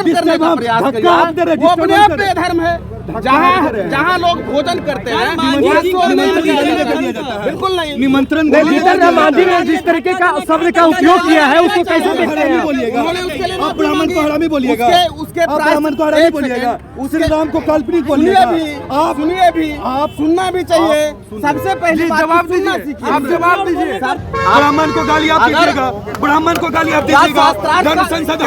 Disturb करने का प्रयास करिए, वो अपने आप में धर्म है। जहाँ लोग भोजन करते हैं बिल्कुल नहीं, निमंत्रण मांझी ने जिस तरीके का शब्द का उपयोग किया है उसको कैसे देखते हैं? आप ब्राह्मण को हरामी बोलिएगा, उसके ब्राह्मण को हरामी बोलिएगा, श्री राम को काल्पनिक बोलिएगा। आप सुनिए भी, आप सुनना भी चाहिए। सबसे पहले जवाब दीजिए, आप जवाब दीजिए। ब्राह्मण को गाली आप दीजिएगा, ब्राह्मण को गाली आप दीजिएगा, धर्म संसद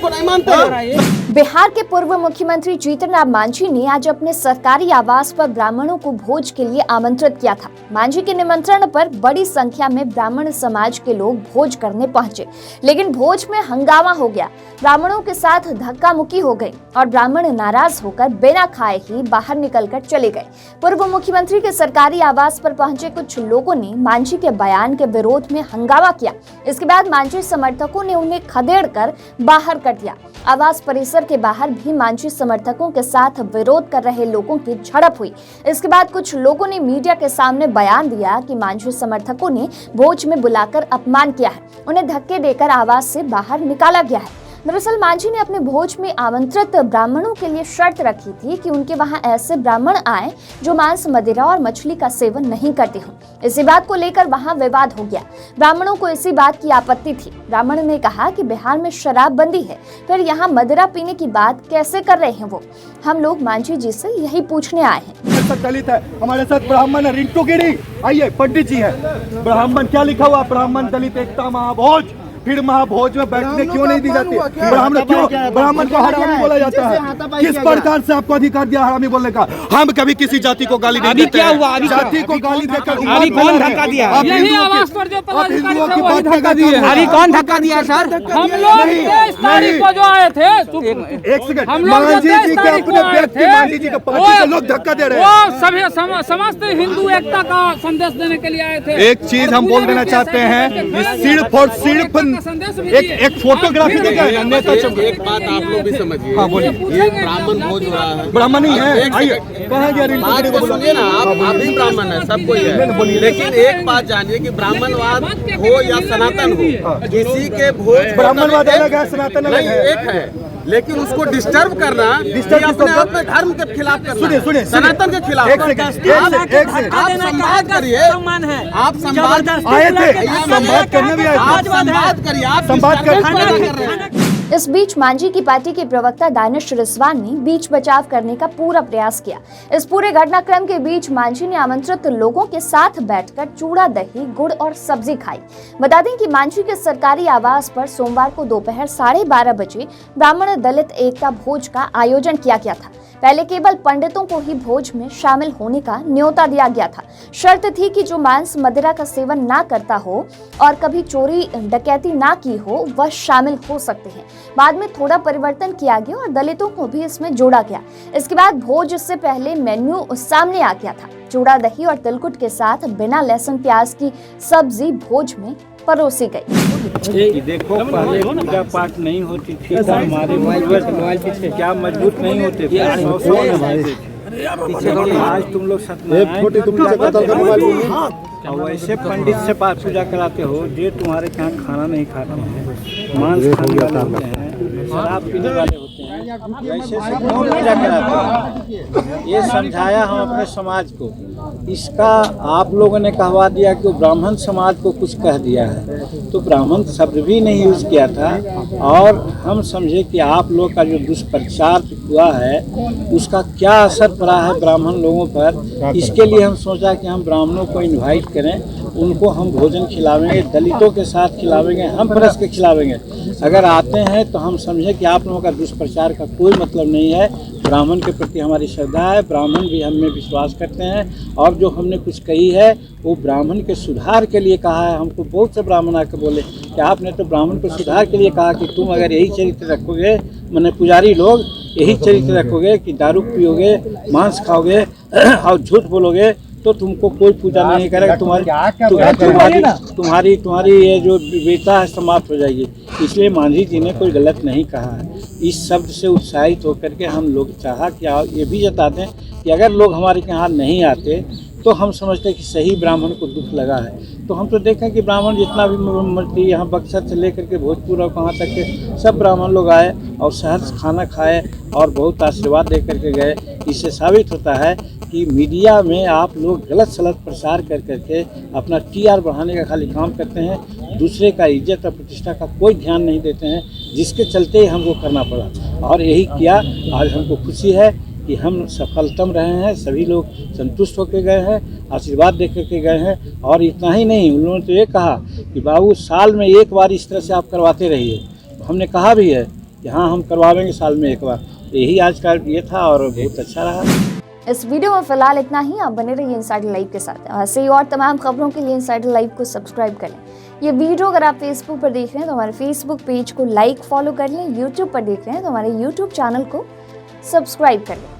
को नहीं मानते। बिहार के पूर्व मुख्यमंत्री जीतन राम मांझी ने आज अपने सरकारी आवास पर ब्राह्मणों को भोज के लिए आमंत्रित किया था। मांझी के निमंत्रण पर बड़ी संख्या में ब्राह्मण समाज के लोग भोज करने पहुंचे, लेकिन भोज में हंगामा हो गया। ब्राह्मणों के साथ धक्का मुक्की हो गई और ब्राह्मण नाराज होकर बिना खाए ही बाहर निकलकर चले गए। पूर्व मुख्यमंत्री के सरकारी आवास पर पहुंचे कुछ लोगों ने मांझी के बयान के विरोध में हंगामा किया। इसके बाद मांझी समर्थकों ने उन्हें खदेड़कर बाहर कर दिया। आवास परिसर के बाहर भी मांझी समर्थकों के साथ विरोध कर रहे लोगों की झड़प हुई। इसके बाद कुछ लोगों ने मीडिया के सामने बयान दिया कि मांझी समर्थकों ने भोज में बुलाकर अपमान किया है, उन्हें धक्के देकर आवास से बाहर निकाला गया है। दरअसल मांझी ने अपने भोज में आमंत्रित ब्राह्मणों के लिए शर्त रखी थी कि उनके वहां ऐसे ब्राह्मण आए जो मांस, मदिरा और मछली का सेवन नहीं करते हों। इसी बात को लेकर वहां विवाद हो गया। ब्राह्मणों को इसी बात की आपत्ति थी। ब्राह्मण ने कहा कि बिहार में शराबबंदी है, फिर यहाँ मदिरा पीने की बात कैसे कर रहे हैं वो। हम लोग मांझी जी से यही पूछने आए हैं। दलित है, हमारे साथ ब्राह्मण है, रिंटू गिरी आइए, पंडित जी है। ब्राह्मण क्या लिखा हुआ? ब्राह्मण दलित एकता महाभोज। फिर महाभोज में बैठने क्यों नहीं दी जाती? ब्राह्मण को हरामी बोला जाता है? किस प्रकार से आपको अधिकार दिया हरामी बोलने का? हम कभी किसी जाति को गाली नहीं देते। क्या हुआ? जाति को गाली देकर अभी कौन धक्का दिया? हिंदुओं की बात धक्का दी है। अभी कौन धक्का दिया सर? हम लोग 23 तारीख को जो आए थे, एक सेकंड, मांझी जी के अपने व्यक्ति, मांझी जी के पार्टी के लोग धक्का दे रहे हैं। वो सभी समस्त हिंदू एकता का संदेश देने के लिए आए थे। एक चीज हम बोल देना चाहते हैं, सिर्फ और सिर्फ एक फोटोग्राफी देखा। एक बात आप लोग भी समझिए, हाँ बोलिए। ये ब्राह्मण भोज हो रहा है, ब्राह्मण ही है। आइए, कहाँ गया? बात को सुनिए ना, आप भी ब्राह्मण है, सब कोई है, लेकिन एक बात जानिए कि ब्राह्मणवाद हो या सनातन हो, किसी के भोज ब्राह्मणवाद अलग है, सनातन अलग है। एक है, लेकिन उसको डिस्टर्ब करना अपने आप में धर्म के खिलाफ करना, सुनिए, सनातन के खिलाफ। एक सेकंड, आप संवाद करिए, आप संवाद आए थे, संवाद करने भी आए थे। आप संवाद करिए, आप संवाद कर रहे हैं। इस बीच मांझी की पार्टी के प्रवक्ता दानिश रिजवान ने बीच बचाव करने का पूरा प्रयास किया। इस पूरे घटनाक्रम के बीच मांझी ने आमंत्रित लोगों के साथ बैठकर चूड़ा, दही, गुड़ और सब्जी खाई। बता दें कि मांझी के सरकारी आवास पर सोमवार को दोपहर 12:30 बजे ब्राह्मण दलित एकता भोज का आयोजन किया गया था। पहले केवल पंडितों को ही भोज में शामिल होने का न्योता दिया गया था। शर्त थी कि जो मांस, मदिरा का सेवन ना करता हो और कभी चोरी डकैती ना की हो वह शामिल हो सकते हैं। बाद में थोड़ा परिवर्तन किया गया और दलितों को भी इसमें जोड़ा गया। इसके बाद भोज से पहले मेन्यू सामने आ गया था। चूड़ा, दही और तिलकुट के साथ बिना लहसुन प्याज की सब्जी भोज में परोसी गई। देखो, पहले पूजा पाठ नहीं होती थी, हमारे पूर्वज क्या मजबूत नहीं होते थे। आज तुम लोग और वैसे पंडित से पूजा कराते हो जो तुम्हारे यहाँ खाना नहीं खाते हैं, मांस खाने वाले होते हैं, शराब पीने वाले होते हैं, वैसे से क्यों पूजा कराते हैं? ये समझाया हम अपने समाज को। इसका आप लोगों ने कहवा दिया कि ब्राह्मण समाज को कुछ कह दिया है, तो ब्राह्मण शब्द भी नहीं यूज़ किया था। और हम समझे कि आप लोग का जो दुष्प्रचार हुआ है उसका क्या असर पड़ा है ब्राह्मण लोगों पर। इसके लिए हम सोचा कि हम ब्राह्मणों को इन्वाइट करें, उनको हम भोजन खिलावेंगे, दलितों के साथ खिलावेंगे, हम परस के खिलावेंगे। अगर आते हैं तो हम समझे कि आप लोगों का दुष्प्रचार का कोई मतलब नहीं है। ब्राह्मण के प्रति हमारी श्रद्धा है, ब्राह्मण भी हम में विश्वास करते हैं, और जो हमने कुछ कही है वो ब्राह्मण के सुधार के लिए कहा है। हमको बहुत से ब्राह्मण आकर बोले कि आपने तो ब्राह्मण को सुधार के लिए कहा कि तुम अगर यही चरित्र रखोगे, माने पुजारी लोग यही चरित्र रखोगे कि दारू पियोगे, मांस खाओगे और झूठ बोलोगे तो तुमको कोई पूजा नहीं करेगा, तुम्हारी ये जो वीरता है समाप्त हो जाएगी। इसलिए मांझी जी ने कोई गलत नहीं कहा है। इस शब्द से उत्साहित होकर के हम लोग चाहा कि ये भी जताते हैं कि अगर लोग हमारे यहाँ नहीं आते तो हम समझते कि सही ब्राह्मण को दुख लगा है। तो हम तो देखें कि ब्राह्मण जितना भी यहाँ बक्सर से लेकर के भोजपुर और कहाँ तक के सब ब्राह्मण लोग आए और शहर से खाना खाए और बहुत आशीर्वाद दे करके गए। इससे साबित होता है कि मीडिया में आप लोग गलत सलत प्रचार कर करके अपना TR बढ़ाने का खाली काम करते हैं, दूसरे का इज्जत और प्रतिष्ठा का कोई ध्यान नहीं देते हैं, जिसके चलते ही हमको करना पड़ा। और यही किया, आज हमको खुशी है कि हम सफलतम रहे हैं, सभी लोग संतुष्ट होकर गए हैं, आशीर्वाद दे करके गए हैं। और इतना ही नहीं, उन्होंने तो ये कहा कि बाबू साल में एक बार इस तरह से आप करवाते रहिए। हमने कहा भी है कि हाँ हम करवाएंगे साल में एक बार। यही आज का ये था और बहुत अच्छा रहा। इस वीडियो में फिलहाल इतना ही। आप बने रहिए इनसाइडर लाइव के साथ। ऐसे ही और तमाम खबरों के लिए इनसाइडर लाइव को सब्सक्राइब करें। ये वीडियो अगर आप फेसबुक पर देख रहे हैं तो हमारे फेसबुक पेज को लाइक फॉलो कर लें। यूट्यूब पर देख रहे हैं तो हमारे यूट्यूब चैनल को सब्सक्राइब कर लें।